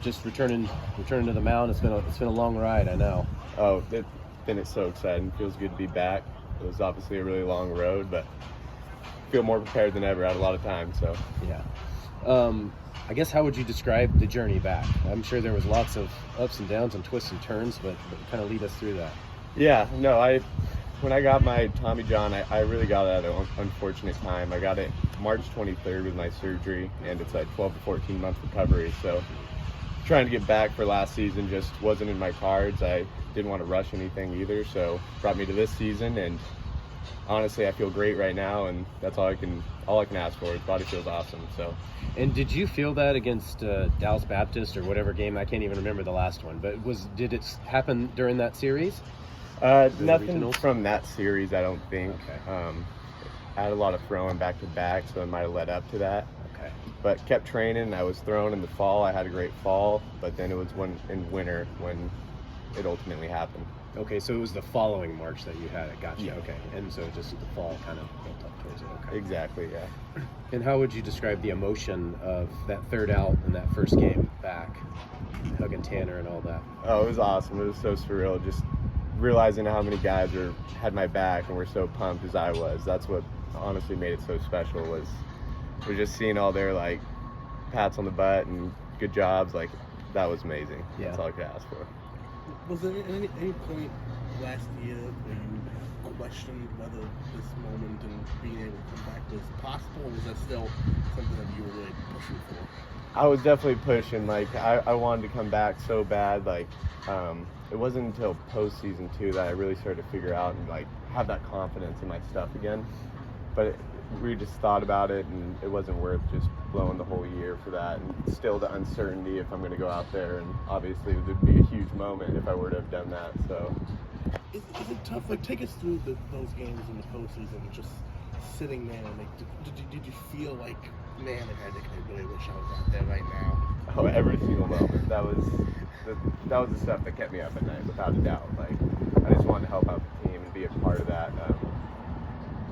just returning to the mound. It's been a long ride, I know. Oh, it's so exciting. Feels good to be back. It was obviously a really long road, but feel more prepared than ever. I had a lot of time, so. Yeah. I guess how would you describe the journey back? I'm sure there was lots of ups and downs and twists and turns, but kind of lead us through that. Yeah, no, when I got my Tommy John, I really got it at an unfortunate time. I got it March 23rd with my surgery, and it's a 12 to 14 month recovery. So trying to get back for last season just wasn't in my cards. I didn't want to rush anything either, so brought me to this season, and honestly, I feel great right now, and that's all I can ask for. His body feels awesome. So. And did you feel that against Dallas Baptist or whatever game? I can't even remember the last one. But did it happen during that series? Nothing from that series, I don't think. Okay. I had a lot of throwing back to back, so it might have led up to that. Okay. But kept training. I was throwing in the fall. I had a great fall, but then it was in winter when it ultimately happened. Okay, so it was the following March that you had it. Gotcha. Yeah. Okay, and so just the fall kind of built up towards it. Okay. Exactly, yeah. And how would you describe the emotion of that third out in that first game back, hugging Tanner and all that? Oh, it was awesome. It was so surreal. Just realizing how many guys had my back and were so pumped as I was. That's what honestly made it so special was just seeing all their like pats on the butt and good jobs. Like that was amazing. Yeah. That's all I could ask for. Was there any point last year where you questioned whether this moment and being able to come back was possible, or was that still something that you were really pushing for? I was definitely pushing. Like I wanted to come back so bad. Like it wasn't until postseason too that I really started to figure out and like have that confidence in my stuff again. But we just thought about it, and it wasn't worth just blowing the whole year for that. And still the uncertainty if I'm going to go out there, and obviously it would be a huge moment if I were to have done that. So Is it tough? Like, take us through those games in the postseason, just sitting there. Like, did you feel like, man, I really wish I was out there right now? oh, every single moment. That was the stuff that kept me up at night, without a doubt. Like I just wanted to help out the team and be a part of that.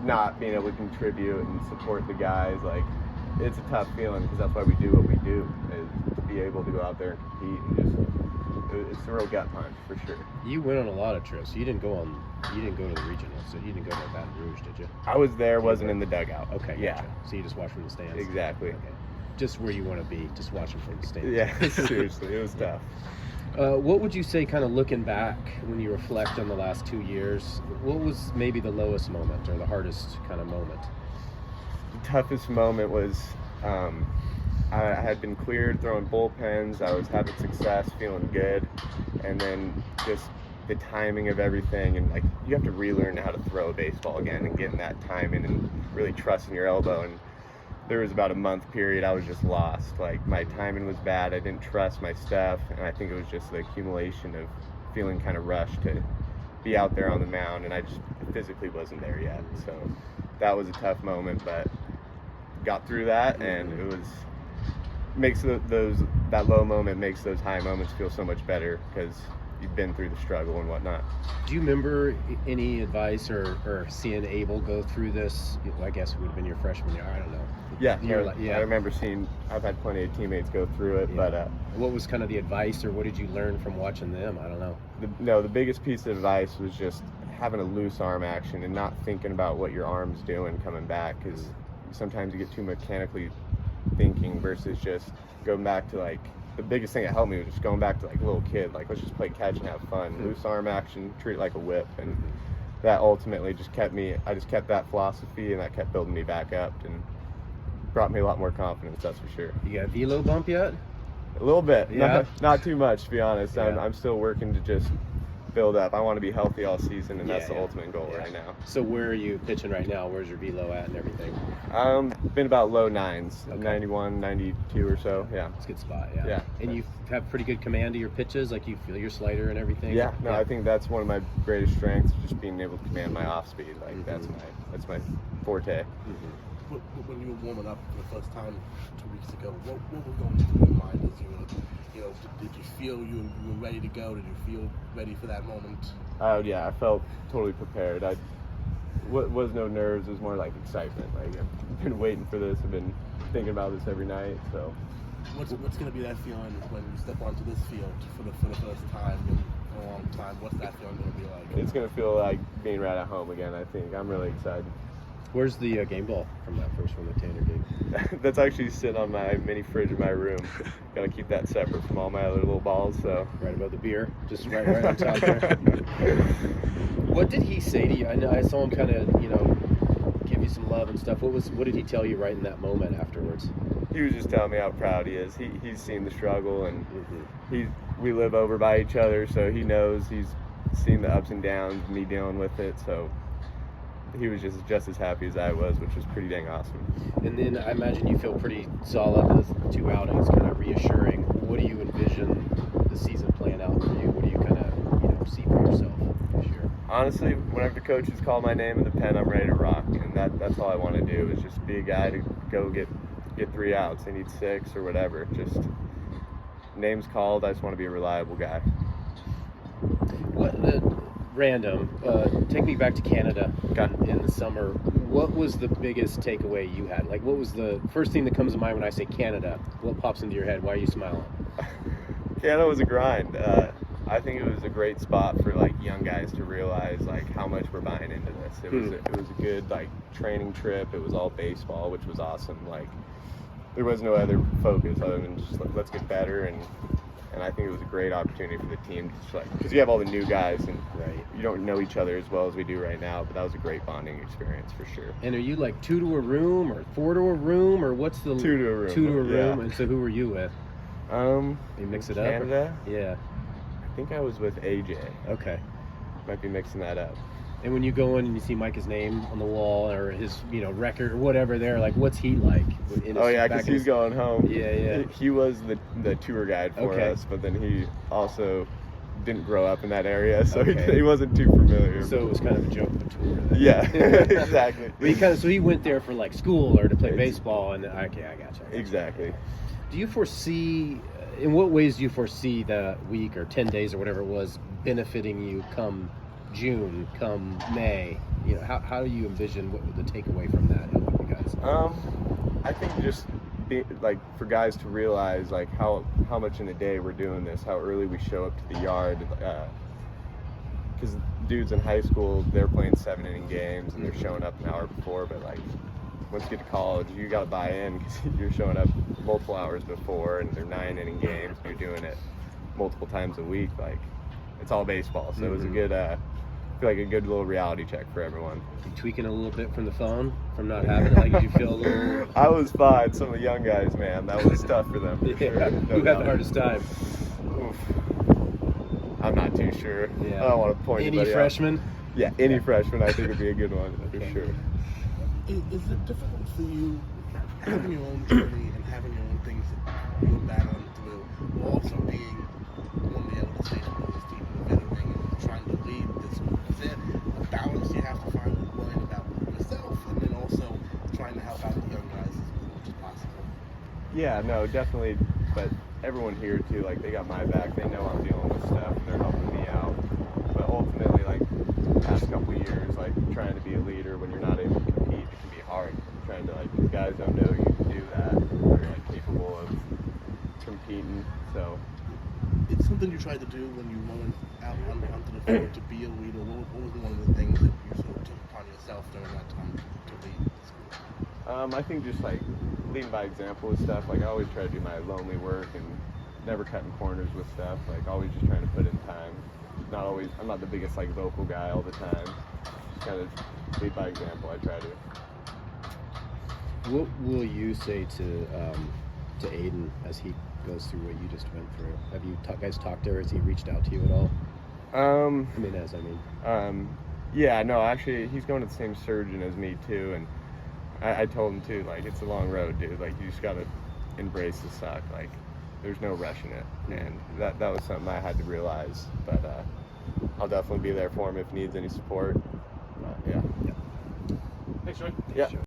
Not being able to contribute and support the guys, like it's a tough feeling because that's why we do what we do, is to be able to go out there and compete and just it's a real gut punch for sure. You went on a lot of trips. You didn't go to the regionals, so you didn't go to Baton Rouge, did you? I was there, wasn't in the dugout. Okay, yeah. Gotcha. So you just watched from the stands. Exactly. Okay. Just where you want to be, just watching from the stands. Yeah, seriously, it was tough. What would you say, kind of looking back when you reflect on the last 2 years, what was maybe the lowest moment or the hardest kind of moment? The toughest moment was I had been cleared throwing bullpens. I was having success, feeling good, and then just the timing of everything, and like you have to relearn how to throw a baseball again and getting that timing and really trusting your elbow. And there was about a month period I was just lost. Like my timing was bad. I didn't trust my stuff, and I think it was just the accumulation of feeling kind of rushed to be out there on the mound, and I just physically wasn't there yet. So that was a tough moment, but got through that, and it was that low moment makes those high moments feel so much better because you've been through the struggle and whatnot. Do you remember any advice or seeing Abel go through this? I guess it would have been your freshman year. I don't know. Yeah, I remember I've had plenty of teammates go through it, yeah. But what was kind of the advice, or what did you learn from watching them? I don't know. The biggest piece of advice was just having a loose arm action and not thinking about what your arm's doing coming back, because sometimes you get too mechanically thinking versus just going back to like the biggest thing that helped me was just going back to like a little kid, like let's just play catch and have fun. Loose arm action, treat it like a whip, and that ultimately just kept that philosophy, and that kept building me back up and brought me a lot more confidence, that's for sure. You got a velo bump yet? A little bit, yeah. Not too much to be honest. Yeah. I'm still working to just build up. I want to be healthy all season, and that's the ultimate goal right now. So where are you pitching right now? Where's your velo at and everything? Been about low nines, okay. 91, 92 or so. Yeah, it's a good spot. Yeah. Yeah. And you have pretty good command of your pitches, like you feel your slider and everything. Yeah. No, I think that's one of my greatest strengths, just being able to command my off speed. Like that's my forte. Mm-hmm. When you were warming up for the first time 2 weeks ago, what was going through your mind as did you feel you were ready to go? Did you feel ready for that moment? Yeah, I felt totally prepared. Was no nerves. It was more like excitement. Like I've been waiting for this. I've been thinking about this every night. So What's going to be that feeling when you step onto this field for the first time in a long time? What's that feeling going to be like? It's going to feel like being right at home again, I think. I'm really excited. Where's the game ball from that first one that Tanner gave? That's actually sitting on my mini fridge in my room. Got to keep that separate from all my other little balls. So Right above the beer, just right on top there. What did he say to you? I saw him kind of, give you some love and stuff. What did he tell you right in that moment afterwards? He was just telling me how proud he is. He's seen the struggle, and we live over by each other, so he knows. He's seen the ups and downs, me dealing with it. So he was just as happy as I was, which was pretty dang awesome. And then I imagine you feel pretty solid. Those 2 outings, kind of reassuring. What do you envision the season playing out for you? What do you kind of see for yourself this year? Honestly, whenever the coaches call my name in the pen, I'm ready to rock, and that's all I want to do is just be a guy to go get 3 outs. They need 6 or whatever. Just names called. I just want to be a reliable guy. What random? Take me back to Canada in the summer. What was the biggest takeaway you had? Like, what was the first thing that comes to mind when I say Canada? What pops into your head? Why are you smiling? Canada was a grind. I think it was a great spot for like young guys to realize like how much we're buying into this. It was a good like training trip. It was all baseball, which was awesome. Like there was no other focus other than just like, let's get better, and I think it was a great opportunity for the team to just like, because you have all the new guys and you don't know each other as well as we do right now, but that was a great bonding experience for sure. And are you like 2 to a room or 4 to a room, or what's the 2 to a room? 2 to a room. Yeah. And so who were you with? You mix it up? Canada? Yeah. I think I was with AJ. Okay. Might be mixing that up. And when you go in and you see Micah's name on the wall or his, record or whatever there, like, what's he like? Because he's going home. Yeah. He was the tour guide for us, but then he also didn't grow up in that area, so he wasn't too familiar. So it was kind of a joke of a tour then. Yeah, exactly. But he went there for like school or to play baseball, and I gotcha. Exactly. Do you foresee, in what ways do you foresee the week or 10 days or whatever it was benefiting you come June, come May? How do you envision what the takeaway from that helping you guys? I think just like for guys to realize like how much in a day we're doing this, how early we show up to the yard, because dudes in high school, they're playing 7-inning games and they're showing up an hour before, but like once you get to college, you got to buy in because you're showing up multiple hours before, and they're 9-inning games. You're doing it multiple times a week. Like it's all baseball, so it was a good. I feel like a good little reality check for everyone. You tweaking a little bit from the phone, from not having it? Like, did you feel a little? I was fine. Some of the young guys, man, that was tough for them. For sure. Who had the hardest time? Oof. I'm not too sure. Yeah. I don't want to point any freshman? Yeah, any freshman I think would be a good one for sure. Is it difficult for you having your own journey and having your own things that you're battling through, while also being one of the eldest statesmen of this team and veteran and trying to lead this group? Is there a balance you have to find with worrying about yourself and then also trying to help out the young guys as much as possible? Yeah, no, definitely. But everyone here too, like they got my back. They know I'm dealing with stuff and they're helping me out. But ultimately, like the past couple of years, like trying to be a leader when you're not able to compete, it can be hard. Trying to like guys don't know you can do that. You're like capable of competing. So it's something you tried to do when you went out onto the field to be a leader. What was one of the things that you sort of took upon yourself during that time to lead this group? I think just like leading by example with stuff. Like I always try to do my lonely work and never cutting corners with stuff. Like always just trying to put in time. I'm not the biggest like vocal guy all the time. Just kind of lead by example. I try to. What will you say to Aiden as he goes through what you just went through? Have you guys talked to her? Has he reached out to you at all? Yeah, no, actually, he's going to the same surgeon as me too, and I told him too, like, it's a long road, dude. Like, you just gotta embrace the suck. Like, there's no rushing it, and that was something I had to realize. But I'll definitely be there for him if he needs any support. Yeah. Thanks, Troy. Yeah.